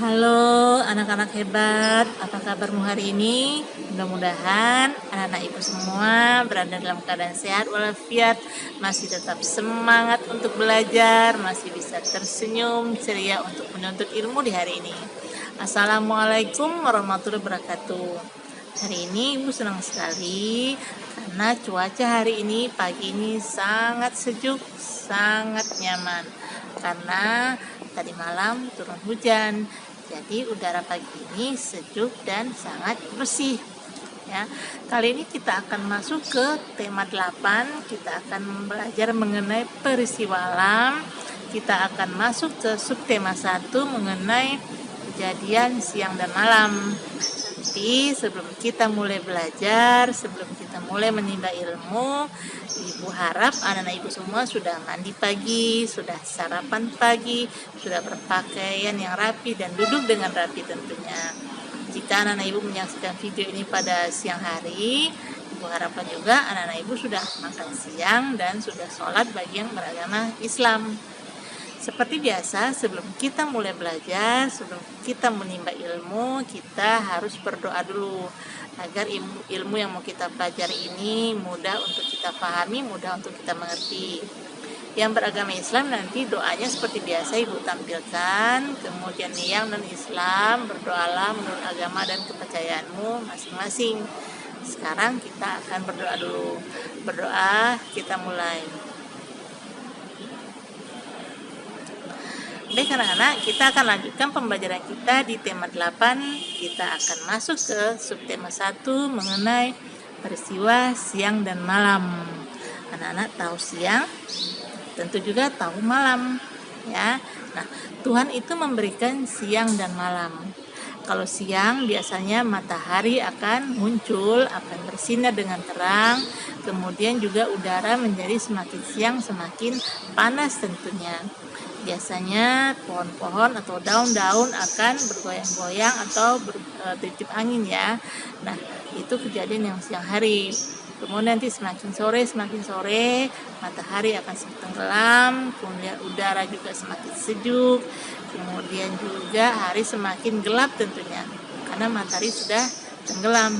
Halo anak-anak hebat, apa kabarmu hari ini? Mudah-mudahan anak-anak ibu semua berada dalam keadaan sehat walafiat, masih tetap semangat untuk belajar, masih bisa tersenyum ceria untuk menuntut ilmu di hari ini. Assalamualaikum warahmatullahi wabarakatuh. Hari ini ibu senang sekali karena cuaca hari ini pagi ini sangat sejuk, sangat nyaman karena tadi malam turun hujan. Jadi udara pagi ini sejuk dan sangat bersih. Ya, kali ini kita akan masuk ke tema 8. Kita akan belajar mengenai peristiwa alam. Kita akan masuk ke subtema 1 mengenai kejadian siang dan malam. Jadi sebelum kita mulai belajar, sebelum kita mulai menimba ilmu, ibu harap anak-anak ibu semua sudah mandi pagi, sudah sarapan pagi, sudah berpakaian yang rapi dan duduk dengan rapi tentunya. Jika anak-anak ibu menyaksikan video ini pada siang hari, ibu harapkan juga anak-anak ibu sudah makan siang dan sudah sholat bagi yang beragama Islam. Seperti biasa, sebelum kita mulai belajar, sebelum kita menimba ilmu, kita harus berdoa dulu agar ilmu yang mau kita pelajari ini mudah untuk kita pahami, mudah untuk kita mengerti. Yang beragama Islam nanti doanya seperti biasa ibu tampilkan, kemudian yang non-Islam berdoalah menurut agama dan kepercayaanmu masing-masing. Sekarang kita akan berdoa dulu. Berdoa, kita mulai. Baik anak-anak, kita akan lanjutkan pembelajaran kita di tema 8. Kita akan masuk ke subtema 1 mengenai peristiwa siang dan malam. Anak-anak tahu siang, tentu juga tahu malam, ya. Nah, Tuhan itu memberikan siang dan malam. Kalau siang biasanya matahari akan muncul, akan bersinar dengan terang, kemudian juga udara menjadi semakin siang semakin panas tentunya. Biasanya pohon-pohon atau daun-daun akan bergoyang-goyang atau bertiup angin ya. Nah, itu kejadian yang siang hari. Kemudian nanti semakin sore matahari akan semakin tenggelam, kemudian udara juga semakin sejuk, kemudian juga hari semakin gelap tentunya karena matahari sudah tenggelam.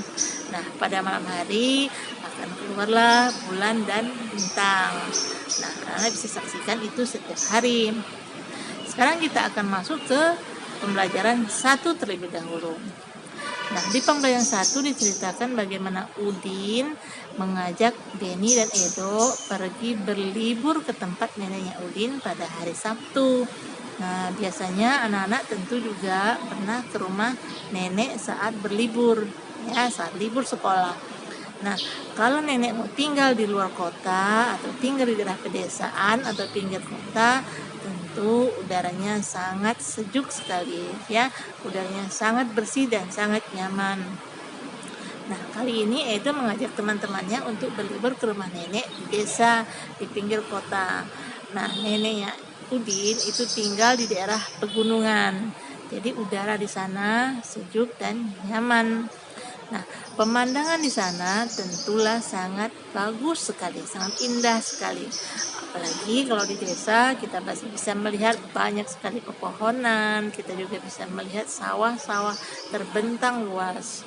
Nah, pada malam hari akan keluarlah bulan dan bintang. Nah, kalian bisa saksikan itu setiap hari. Sekarang kita akan masuk ke pembelajaran 1 terlebih dahulu. Nah, di pembelajaran 1 diceritakan bagaimana Udin mengajak Denny dan Edo pergi berlibur ke tempat neneknya Udin pada hari Sabtu. Nah, biasanya anak-anak tentu juga pernah ke rumah nenek saat berlibur, ya, saat libur sekolah. Nah, kalau nenek mau tinggal di luar kota atau tinggal di daerah pedesaan atau pinggir kota, tentu udaranya sangat sejuk sekali, ya. Udaranya sangat bersih dan sangat nyaman. Nah, kali ini Edo mengajak teman-temannya untuk berlibur ke rumah nenek di desa di pinggir kota. Nah, neneknya Udin itu tinggal di daerah pegunungan. Jadi udara di sana sejuk dan nyaman. Nah, pemandangan di sana tentulah sangat bagus sekali, sangat indah sekali. Apalagi kalau di desa kita pasti bisa melihat banyak sekali pepohonan, kita juga bisa melihat sawah-sawah terbentang luas.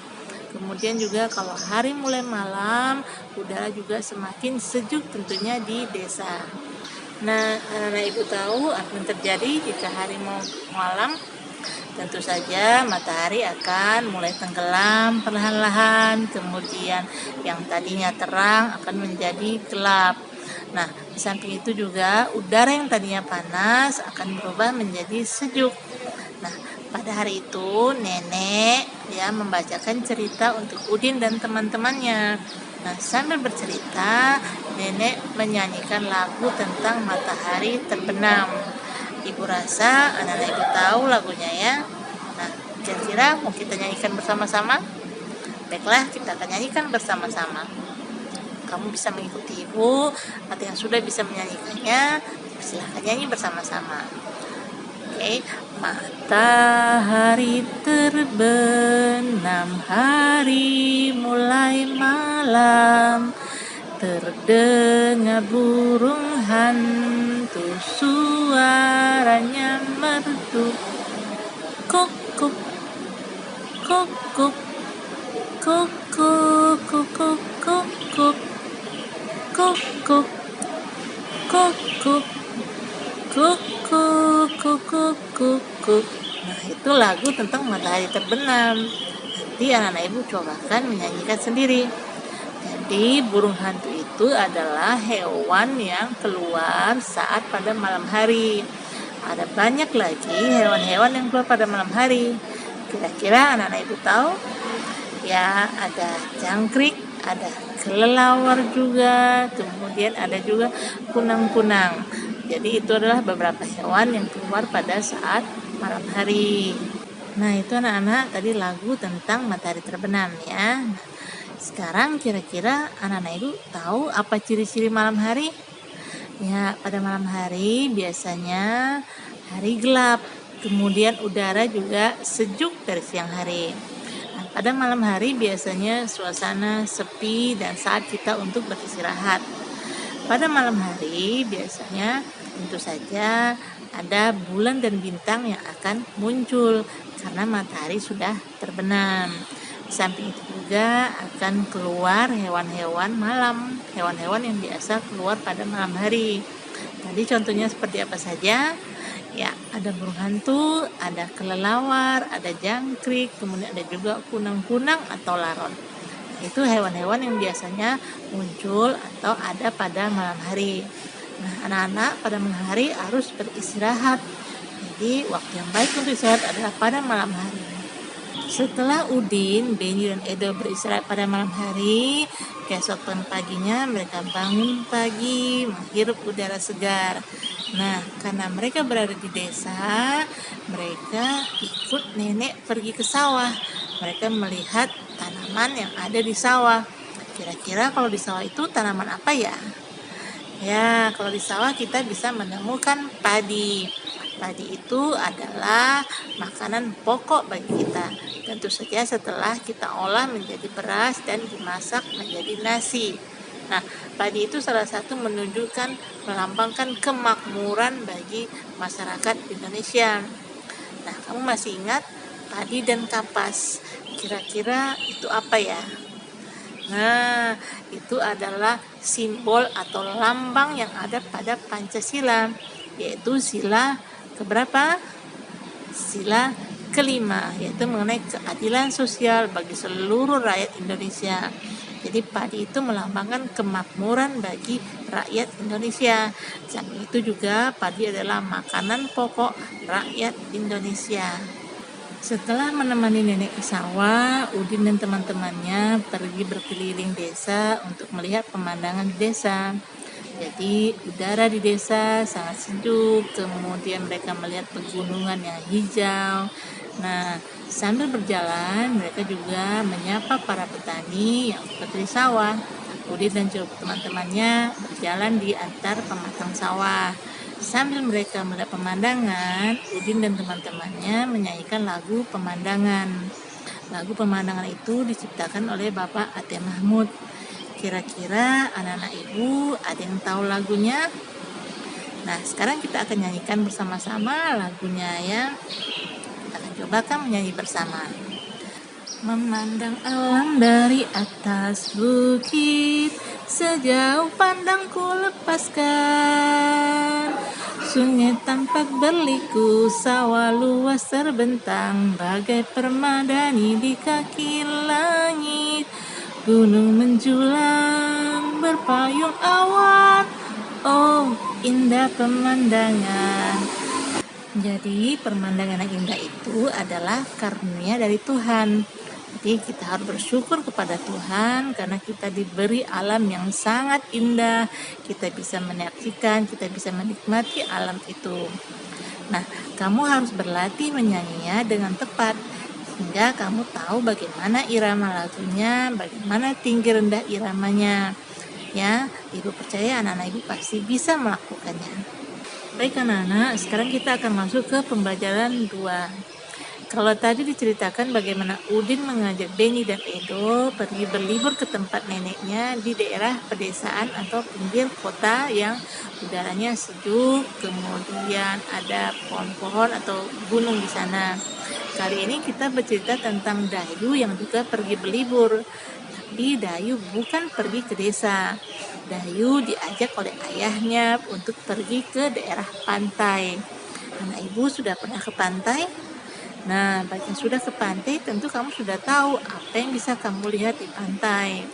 Kemudian juga kalau hari mulai malam, udara juga semakin sejuk tentunya di desa. Nah, anak ibu tahu apa yang terjadi jika hari mau malam? Tentu saja matahari akan mulai tenggelam perlahan-lahan, kemudian yang tadinya terang akan menjadi gelap. Nah, di samping itu juga udara yang tadinya panas akan berubah menjadi sejuk. Nah, pada hari itu nenek ya membacakan cerita untuk Udin dan teman-temannya. Nah, sambil bercerita, nenek menyanyikan lagu tentang matahari terbenam. Ibu rasa anak-anak ibu tahu lagunya ya. Nah, kira-kira mau kita nyanyikan bersama-sama? Baiklah, kita akan nyanyikan bersama-sama. kamu bisa mengikuti ibu atau yang sudah bisa menyanyikannya, silahkan nyanyi bersama-sama. Oke, matahari terbenam, hari mulai malam, terdengar burung hantu, suaranya merdu, kukuk, kukuk, kukuk, kukuk, kukuk, kukuk, kukuk, kukuk, kukuk, kukuk. Nah, itu lagu tentang matahari terbenam. Nanti anak-anak ibu cobakan menyanyikan sendiri. Jadi burung hantu itu adalah hewan yang keluar saat pada malam hari. Ada banyak lagi hewan-hewan yang keluar pada malam hari. Kira-kira anak-anak ibu tahu? Ya, ada jangkrik, ada kelelawar juga, kemudian ada juga kunang-kunang. Jadi itu adalah beberapa hewan yang keluar pada saat malam hari. Nah, itu anak-anak tadi lagu tentang matahari terbenam ya. Sekarang kira-kira anak-anak ibu tahu apa ciri-ciri malam hari? Ya, pada malam hari biasanya hari gelap, kemudian udara juga sejuk dari siang hari. Nah, pada malam hari biasanya suasana sepi dan saat kita untuk beristirahat. Pada malam hari biasanya tentu saja ada bulan dan bintang yang akan muncul karena matahari sudah terbenam. Di samping itu juga akan keluar hewan-hewan malam, hewan-hewan yang biasa keluar pada malam hari. Tadi contohnya seperti apa saja? Ya, ada burung hantu, ada kelelawar, ada jangkrik, kemudian ada juga kunang-kunang atau laron. Itu hewan-hewan yang biasanya muncul atau ada pada malam hari. Nah, anak-anak pada malam hari harus beristirahat. Jadi, waktu yang baik untuk istirahat adalah pada malam hari. Setelah Udin, Beni, dan Edo beristirahat pada malam hari, keesokan paginya mereka bangun pagi, menghirup udara segar. Nah, karena mereka berada di desa, mereka ikut nenek pergi ke sawah. Mereka melihat tanaman yang ada di sawah. Kira-kira kalau di sawah itu tanaman apa ya? Ya, kalau di sawah kita bisa menemukan padi. Padi itu adalah makanan pokok bagi kita. Tentu saja setelah kita olah menjadi beras dan dimasak menjadi nasi. Nah, padi itu salah satu menunjukkan, melambangkan kemakmuran bagi masyarakat Indonesia. Nah, kamu masih ingat padi dan kapas? Kira-kira itu apa ya? Nah, itu adalah simbol atau lambang yang ada pada Pancasila, yaitu sila keberapa? Sila kelima, yaitu mengenai keadilan sosial bagi seluruh rakyat Indonesia. Jadi padi itu melambangkan kemakmuran bagi rakyat Indonesia. Samping itu juga padi adalah makanan pokok rakyat Indonesia. Setelah menemani nenek ke sawah, Udin dan teman-temannya pergi berkeliling desa untuk melihat pemandangan di desa. Jadi udara di desa sangat sejuk, kemudian mereka melihat pegunungan yang hijau. Nah, sambil berjalan mereka juga menyapa para petani yang bekerja di sawah. Udin dan teman-temannya berjalan di antar pematang sawah. Sambil mereka melihat pemandangan, Udin dan teman-temannya menyanyikan lagu pemandangan. Lagu pemandangan itu diciptakan oleh Bapak Ate Mahmud. Kira-kira anak-anak ibu ada yang tahu lagunya? Nah, sekarang kita akan nyanyikan bersama-sama lagunya ya. Kita akan cobakan menyanyi bersama. Memandang alam dari atas bukit, sejauh pandangku lepaskan. Sungai tampak berliku, sawah luas terbentang, bagai permadani di kaki langit. Gunung menjulang, berpayung awan, oh indah pemandangan. Jadi pemandangan yang indah itu adalah karunia dari Tuhan. Jadi kita harus bersyukur kepada Tuhan karena kita diberi alam yang sangat indah. Kita bisa menyaksikan, kita bisa menikmati alam itu. Nah, kamu harus berlatih menyanyinya dengan tepat sehingga kamu tahu bagaimana irama lagunya, bagaimana tinggi rendah iramanya. Ya, ibu percaya anak-anak ibu pasti bisa melakukannya. Baik anak-anak, sekarang kita akan masuk ke pembelajaran 2. Kalau tadi diceritakan bagaimana Udin mengajak Beni dan Edo pergi berlibur ke tempat neneknya di daerah pedesaan atau pinggir kota yang udaranya sejuk, kemudian ada pohon-pohon atau gunung di sana. Kali ini kita bercerita tentang Dayu yang juga pergi berlibur. Tapi Dayu bukan pergi ke desa. Dayu diajak oleh ayahnya untuk pergi ke daerah pantai. Anak ibu sudah pernah ke pantai? Nah, bagi yang sudah ke pantai, tentu kamu sudah tahu apa yang bisa kamu lihat di pantai.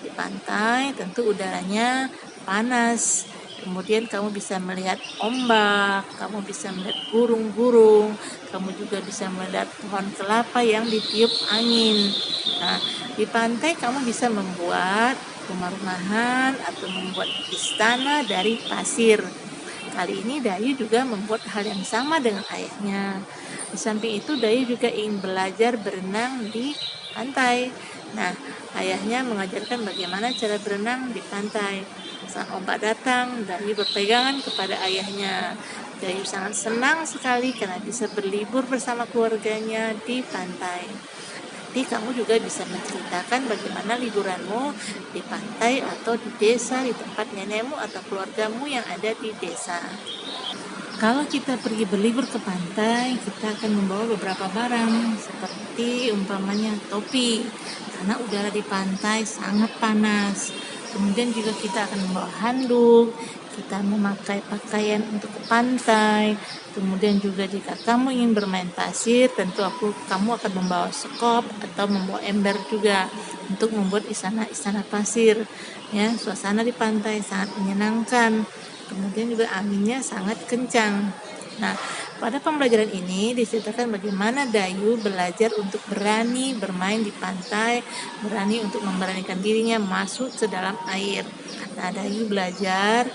Di pantai, tentu udaranya panas. Kemudian kamu bisa melihat ombak, kamu bisa melihat burung-burung, kamu juga bisa melihat pohon kelapa yang ditiup angin. Nah, di pantai kamu bisa membuat rumah-rumahan atau membuat istana dari pasir. Kali ini Dayu juga membuat hal yang sama dengan ayahnya. Di samping itu Dayu juga ingin belajar berenang di pantai. Nah, ayahnya mengajarkan bagaimana cara berenang di pantai. Saat ombak datang, Dayu berpegangan kepada ayahnya. Dayu sangat senang sekali karena bisa berlibur bersama keluarganya di pantai. Nanti kamu juga bisa menceritakan bagaimana liburanmu di pantai atau di desa, di tempat nenekmu atau keluargamu yang ada di desa. Kalau kita pergi berlibur ke pantai, kita akan membawa beberapa barang seperti umpamanya topi, karena udara di pantai sangat panas. Kemudian juga kita akan membawa handuk, kita memakai pakaian untuk ke pantai. Kemudian juga jika kamu ingin bermain pasir, tentu kamu akan membawa sekop atau membawa ember juga untuk membuat istana-istana pasir. Ya, suasana di pantai sangat menyenangkan. Kemudian juga anginnya sangat kencang. Nah, pada pembelajaran ini diceritakan bagaimana Dayu belajar untuk berani bermain di pantai, berani untuk memberanikan dirinya masuk ke dalam air. Nah, Dayu belajar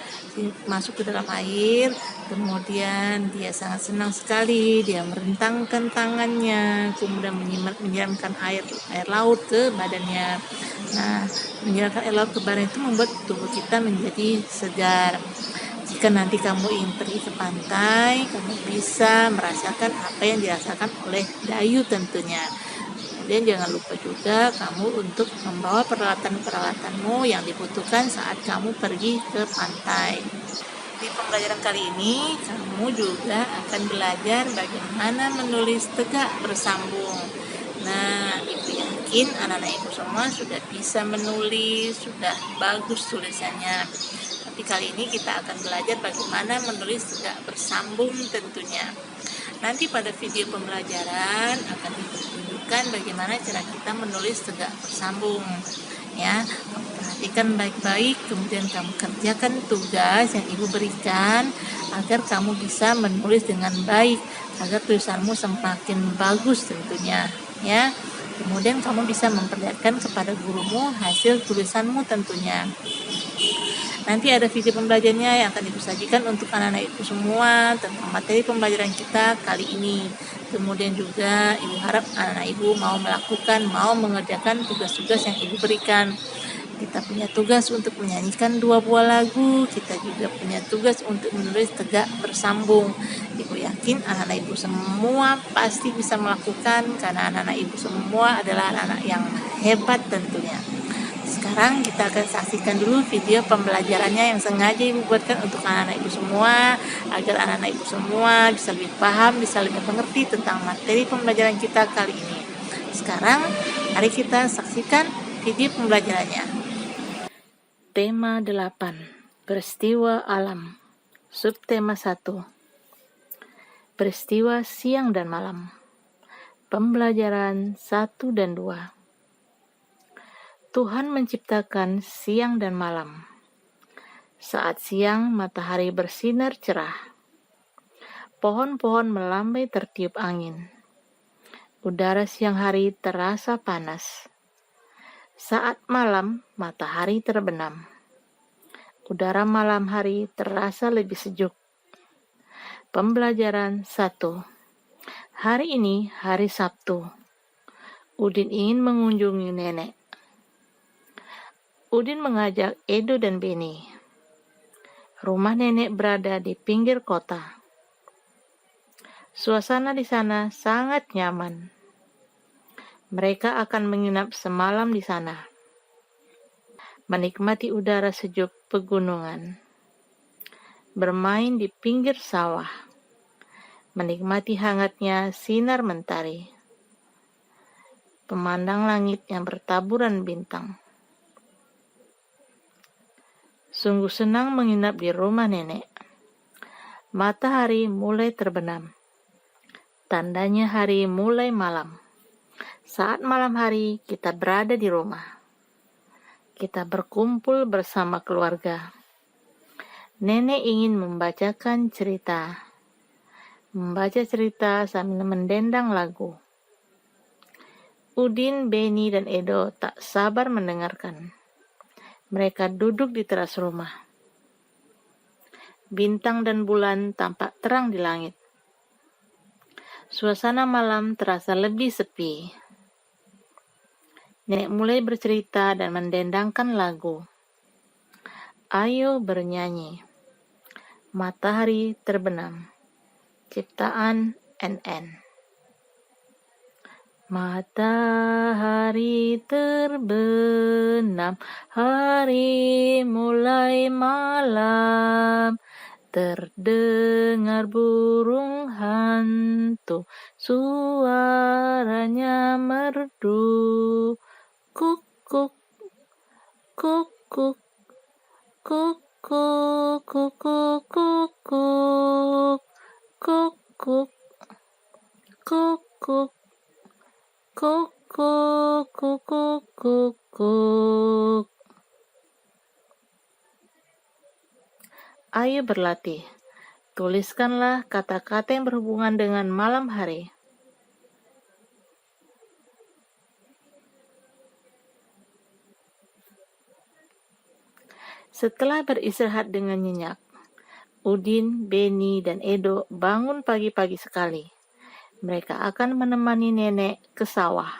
masuk ke dalam air, kemudian dia sangat senang sekali, dia merentangkan tangannya, kemudian menyiramkan air laut ke badannya. Nah, menyiramkan air laut ke badan itu membuat tubuh kita menjadi segar. Jika nanti kamu ingin pergi ke pantai, kamu bisa merasakan apa yang dirasakan oleh Dayu tentunya. Kemudian jangan lupa juga kamu untuk membawa peralatan-peralatanmu yang dibutuhkan saat kamu pergi ke pantai. Di pembelajaran kali ini, kamu juga akan belajar bagaimana menulis tegak bersambung. Nah, ibu yakin anak-anak ibu semua sudah bisa menulis, sudah bagus tulisannya. Tapi kali ini kita akan belajar bagaimana menulis tegak bersambung tentunya. Nanti pada video pembelajaran akan ditunjukkan bagaimana cara kita menulis tegak bersambung. Ya, kamu perhatikan baik-baik, kemudian kamu kerjakan tugas yang ibu berikan agar kamu bisa menulis dengan baik, agar tulisanmu semakin bagus tentunya. Ya, kemudian kamu bisa memperlihatkan kepada gurumu hasil tulisanmu tentunya. Nanti ada video pembelajarannya yang akan ibu sajikan untuk anak-anak ibu semua tentang materi pembelajaran kita kali ini. Kemudian juga ibu harap anak-anak ibu mau mengerjakan tugas-tugas yang ibu berikan. Kita punya tugas untuk menyanyikan 2 buah lagu, kita juga punya tugas untuk menulis tegak bersambung. Ibu yakin anak-anak ibu semua pasti bisa melakukan karena anak-anak ibu semua adalah anak-anak yang hebat tentunya. Sekarang kita akan saksikan dulu video pembelajarannya yang sengaja ibu buatkan untuk anak-anak ibu semua, agar anak-anak ibu semua bisa lebih paham, bisa lebih mengerti tentang materi pembelajaran kita kali ini. Sekarang mari kita saksikan video pembelajarannya. Tema 8, Peristiwa Alam. Subtema 1, Peristiwa Siang dan Malam. Pembelajaran 1 dan 2. Tuhan menciptakan siang dan malam. Saat siang, matahari bersinar cerah. Pohon-pohon melambai tertiup angin. Udara siang hari terasa panas. Saat malam, matahari terbenam. Udara malam hari terasa lebih sejuk. Pembelajaran 1. Hari ini hari Sabtu. Udin ingin mengunjungi nenek. Udin mengajak Edo dan Beni. Rumah nenek berada di pinggir kota. Suasana di sana sangat nyaman. Mereka akan menginap semalam di sana, menikmati udara sejuk pegunungan, bermain di pinggir sawah, menikmati hangatnya sinar mentari, memandang langit yang bertaburan bintang. Sungguh senang menginap di rumah nenek. Matahari mulai terbenam. Tandanya hari mulai malam. Saat malam hari, kita berada di rumah. Kita berkumpul bersama keluarga. Nenek ingin membacakan cerita. Membaca cerita sambil mendendang lagu. Udin, Beni, dan Edo tak sabar mendengarkan. Mereka duduk di teras rumah. Bintang dan bulan tampak terang di langit. Suasana malam terasa lebih sepi. Nenek mulai bercerita dan mendendangkan lagu. Ayo bernyanyi. Matahari terbenam. Ciptaan NN. Matahari terbenam, hari mulai malam. Terdengar burung hantu, suaranya merdu. Kuk kuk kuk kuk kuk kuk kuk kuk kuk kuk kuk kuk kuk kuk kuk kuk kuk kuk kuk. Ayo berlatih. Tuliskanlah kata-kata yang berhubungan dengan malam hari. Setelah beristirahat dengan nyenyak, Udin, Beni, dan Edo bangun pagi-pagi sekali. Mereka akan menemani nenek ke sawah.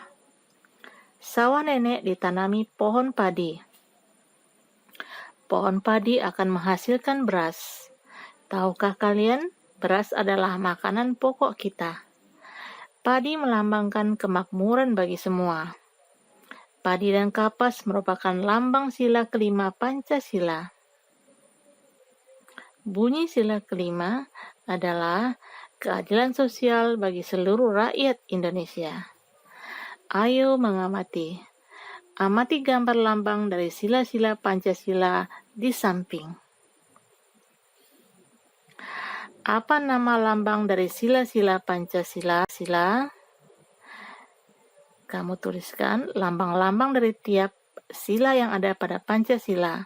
Sawah nenek ditanami pohon padi. Pohon padi akan menghasilkan beras. Tahukah kalian, beras adalah makanan pokok kita. Padi melambangkan kemakmuran bagi semua. Padi dan kapas merupakan lambang sila kelima Pancasila. Bunyi sila kelima adalah keadilan sosial bagi seluruh rakyat Indonesia. Ayo mengamati. Amati gambar lambang dari sila-sila Pancasila di samping. Apa nama lambang dari sila-sila Pancasila? Kamu tuliskan lambang-lambang dari tiap sila yang ada pada Pancasila.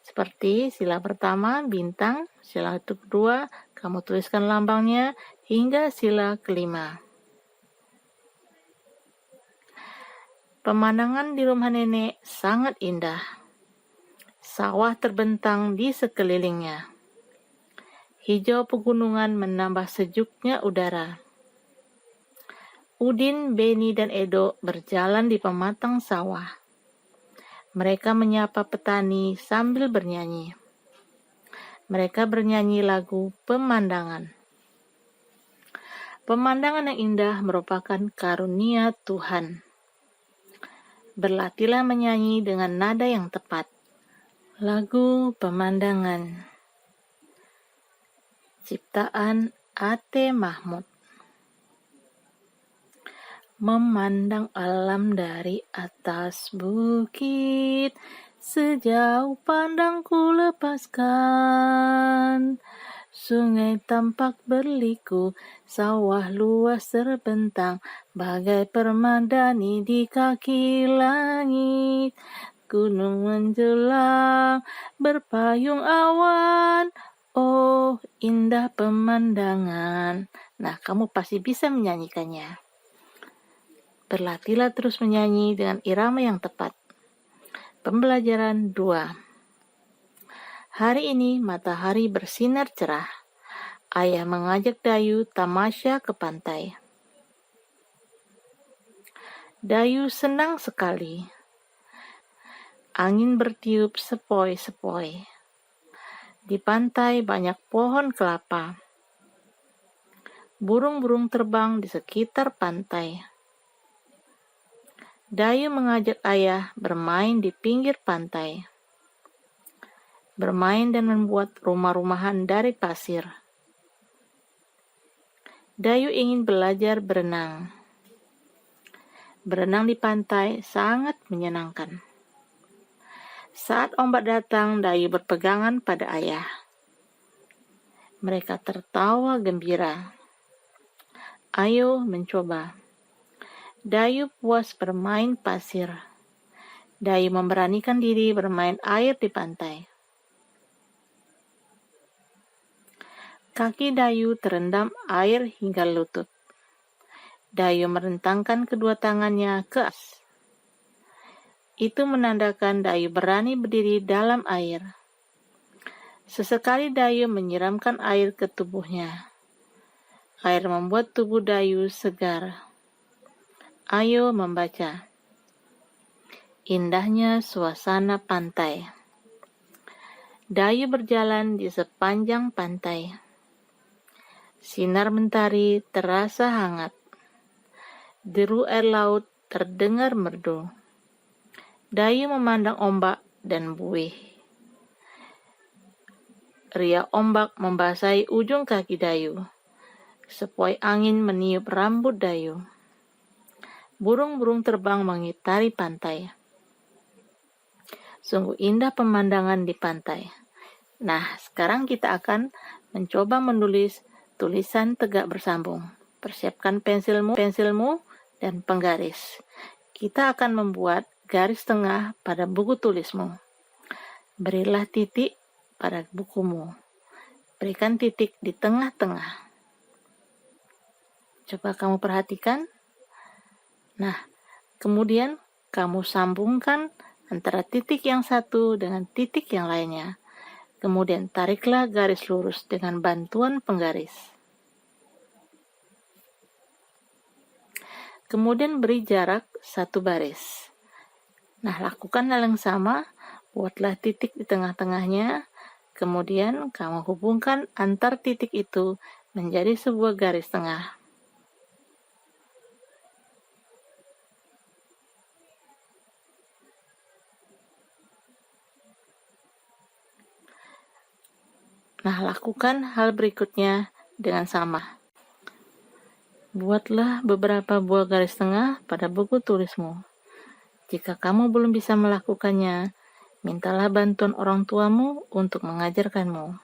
Seperti sila pertama, bintang, sila kedua, kamu tuliskan lambangnya, hingga sila kelima. Pemandangan di rumah nenek sangat indah. Sawah terbentang di sekelilingnya. Hijau pegunungan menambah sejuknya udara. Udin, Beni, dan Edo berjalan di pematang sawah. Mereka menyapa petani sambil bernyanyi. Mereka bernyanyi lagu pemandangan. Pemandangan yang indah merupakan karunia Tuhan. Berlatihlah menyanyi dengan nada yang tepat. Lagu pemandangan. Ciptaan A.T. Mahmud. Memandang alam dari atas bukit, sejauh pandangku lepaskan. Sungai tampak berliku, sawah luas terbentang, bagai permadani di kaki langit. Gunung menjulang, berpayung awan, oh indah pemandangan. Nah, kamu pasti bisa menyanyikannya. Berlatihlah terus menyanyi dengan irama yang tepat. Pembelajaran 2. Hari ini matahari bersinar cerah. Ayah mengajak Dayu tamasya ke pantai. Dayu senang sekali. Angin bertiup sepoi-sepoi. Di pantai banyak pohon kelapa. Burung-burung terbang di sekitar pantai. Dayu mengajak ayah bermain di pinggir pantai. Bermain dan membuat rumah-rumahan dari pasir. Dayu ingin belajar berenang. Berenang di pantai sangat menyenangkan. Saat ombak datang, Dayu berpegangan pada ayah. Mereka tertawa gembira. Ayo mencoba. Dayu puas bermain pasir. Dayu memberanikan diri bermain air di pantai. Kaki Dayu terendam air hingga lutut. Dayu merentangkan kedua tangannya ke atas. Itu menandakan Dayu berani berdiri dalam air. Sesekali Dayu menyiramkan air ke tubuhnya. Air membuat tubuh Dayu segar. Ayo membaca. Indahnya suasana pantai. Dayu berjalan di sepanjang pantai. Sinar mentari terasa hangat. Deru air laut terdengar merdu. Dayu memandang ombak dan buih. Riak ombak membasahi ujung kaki Dayu. Sepoi angin meniup rambut Dayu. Burung-burung terbang mengitari pantai. Sungguh indah pemandangan di pantai. Nah, sekarang kita akan mencoba menulis tulisan tegak bersambung. Persiapkan pensilmu dan penggaris. Kita akan membuat garis tengah pada buku tulismu. Berilah titik pada bukumu. Berikan titik di tengah-tengah. Coba kamu perhatikan. Nah, kemudian kamu sambungkan antara titik yang satu dengan titik yang lainnya. Kemudian tariklah garis lurus dengan bantuan penggaris. Kemudian beri jarak 1 baris. Nah, lakukan hal yang sama. Buatlah titik di tengah-tengahnya. Kemudian kamu hubungkan antar titik itu menjadi sebuah garis tengah. Nah, lakukan hal berikutnya dengan sama. Buatlah beberapa buah garis tengah pada buku tulismu. Jika kamu belum bisa melakukannya, mintalah bantuan orang tuamu untuk mengajarkanmu.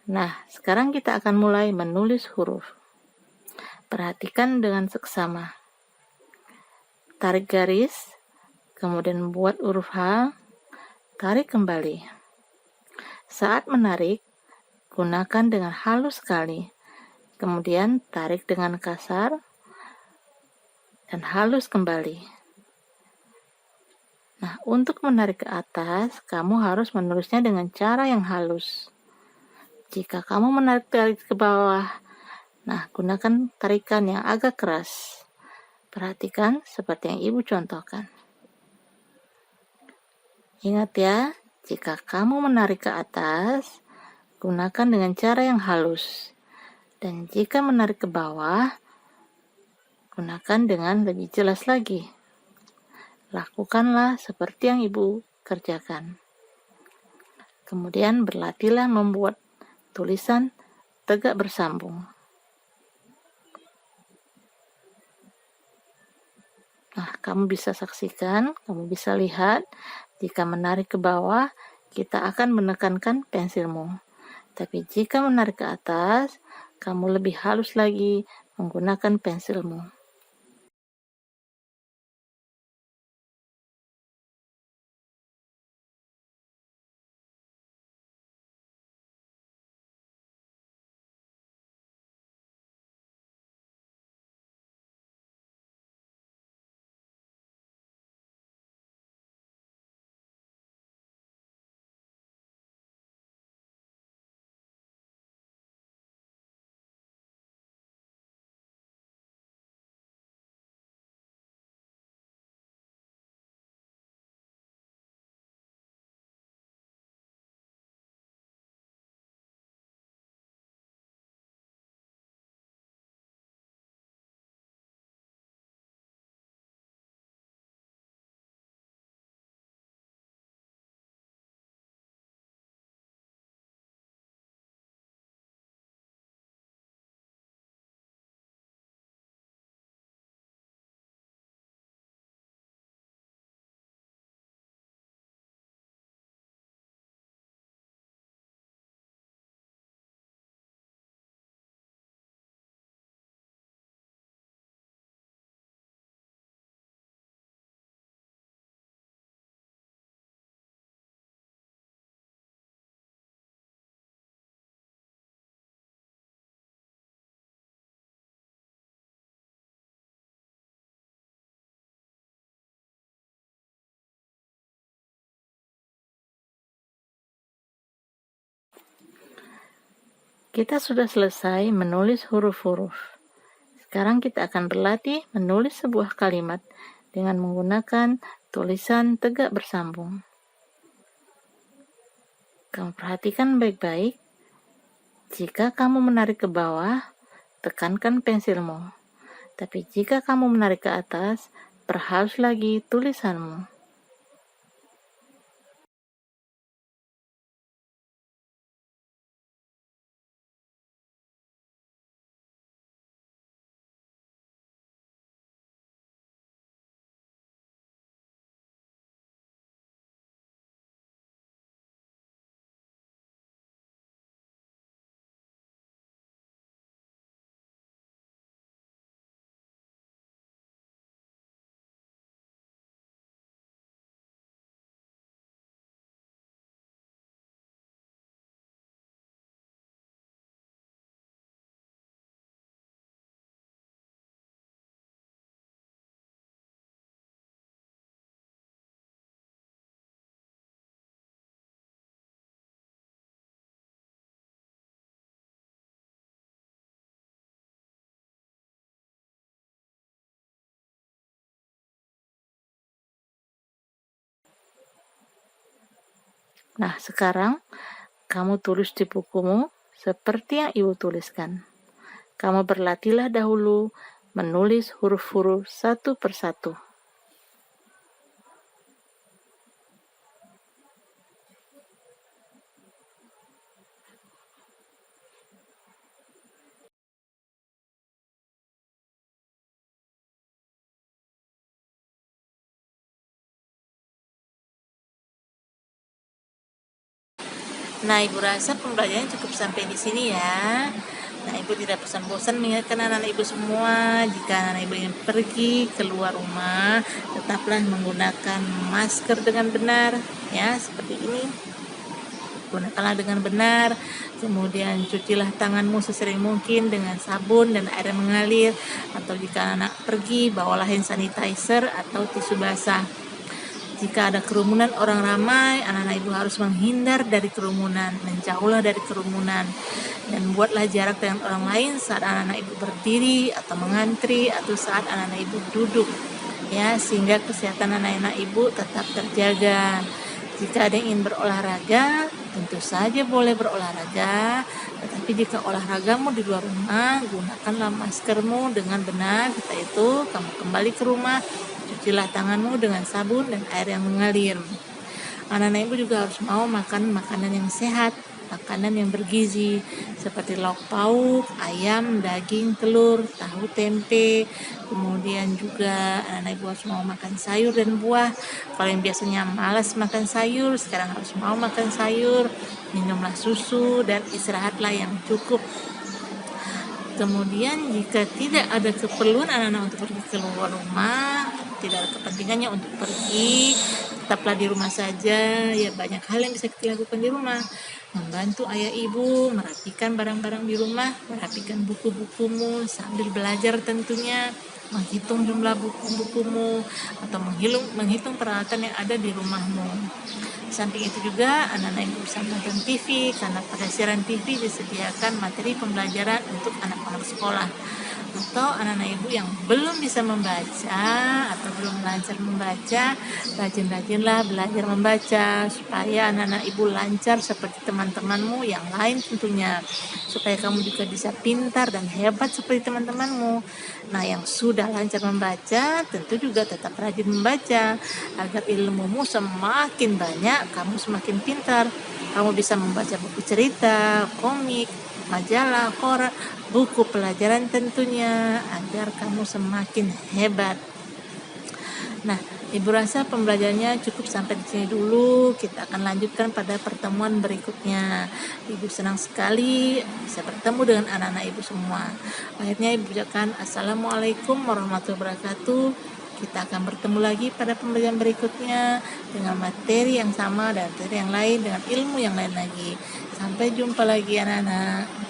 Nah, sekarang kita akan mulai menulis huruf. Perhatikan dengan seksama. Tarik garis, kemudian buat huruf H, tarik kembali. Saat menarik, gunakan dengan halus sekali. Kemudian tarik dengan kasar dan halus kembali. Nah, untuk menarik ke atas, kamu harus menulisnya dengan cara yang halus. Jika kamu menarik ke bawah, nah, gunakan tarikan yang agak keras. Perhatikan seperti yang Ibu contohkan. Ingat ya, jika kamu menarik ke atas, gunakan dengan cara yang halus. Dan jika menarik ke bawah, gunakan dengan lebih jelas lagi. Lakukanlah seperti yang Ibu kerjakan. Kemudian berlatihlah membuat tulisan tegak bersambung. Nah, kamu bisa saksikan, kamu bisa lihat, jika menarik ke bawah, kita akan menekankan pensilmu. Tapi jika menarik ke atas, kamu lebih halus lagi menggunakan pensilmu. Kita sudah selesai menulis huruf-huruf. Sekarang kita akan berlatih menulis sebuah kalimat dengan menggunakan tulisan tegak bersambung. Kamu perhatikan baik-baik. Jika kamu menarik ke bawah, tekankan pensilmu. Tapi jika kamu menarik ke atas, perhalus lagi tulisanmu. Nah, sekarang kamu tulis di bukumu seperti yang Ibu tuliskan. Kamu berlatihlah dahulu menulis huruf-huruf satu persatu. Nah, Ibu rasa pembelajarannya cukup sampai di sini ya. Nah, Ibu tidak bosan-bosan mengingatkan anak-anak Ibu semua, jika anak Ibu ingin pergi keluar rumah, tetaplah menggunakan masker dengan benar, ya, seperti ini. Gunakanlah dengan benar, kemudian cucilah tanganmu sesering mungkin dengan sabun dan air yang mengalir, atau jika anak pergi, bawalah hand sanitizer atau tisu basah. Jika ada kerumunan orang ramai, anak-anak Ibu harus menghindar dari kerumunan, menjauhlah dari kerumunan, dan buatlah jarak dengan orang lain saat anak-anak Ibu berdiri atau mengantri atau saat anak-anak Ibu duduk, ya, sehingga kesehatan anak-anak Ibu tetap terjaga. Jika ada yang ingin berolahraga, tentu saja boleh berolahraga. Tetapi jika olahragamu di luar rumah, gunakanlah maskermu dengan benar. Setelah itu, kamu kembali ke rumah, cucilah tanganmu dengan sabun dan air yang mengalir. Anak-anak ibu juga harus mau makan makanan yang sehat, makanan yang bergizi, seperti lauk pauk, ayam, daging, telur, tahu, tempe. Kemudian juga anak-anak ibu harus mau makan sayur dan buah. Kalau yang biasanya malas makan sayur, sekarang harus mau makan sayur. Minumlah susu dan istirahatlah yang cukup. Kemudian jika tidak ada keperluan anak-anak untuk pergi keluar rumah, tidak ada kepentingannya untuk pergi, tetaplah di rumah saja. Ya, banyak hal yang bisa kita lakukan di rumah. Membantu ayah ibu merapikan barang-barang di rumah, merapikan buku-bukumu sambil belajar tentunya, menghitung jumlah buku-bukumu atau menghitung peralatan yang ada di rumahmu. Samping itu juga anak-anak ibu bisa menonton TV, karena pada siaran TV disediakan materi pembelajaran untuk anak-anak sekolah. Atau anak-anak ibu yang belum bisa membaca atau belum lancar membaca, rajin-rajinlah belajar membaca supaya anak-anak ibu lancar seperti teman-temanmu yang lain tentunya, supaya kamu juga bisa pintar dan hebat seperti teman-temanmu. Nah, yang sudah lancar membaca tentu juga tetap rajin membaca agar ilmumu semakin banyak, kamu semakin pintar. Kamu bisa membaca buku cerita, komik, majalah, koran, buku pelajaran tentunya, agar kamu semakin hebat. Nah, ibu rasa pembelajarannya cukup sampai di sini dulu. Kita akan lanjutkan pada pertemuan berikutnya. Ibu senang sekali bisa bertemu dengan anak-anak ibu semua. Akhirnya ibu ucapkan Assalamualaikum warahmatullahi wabarakatuh. Kita akan bertemu lagi pada pembelajaran berikutnya dengan materi yang sama dan materi yang lain, dengan ilmu yang lain lagi. Sampai jumpa lagi anak-anak.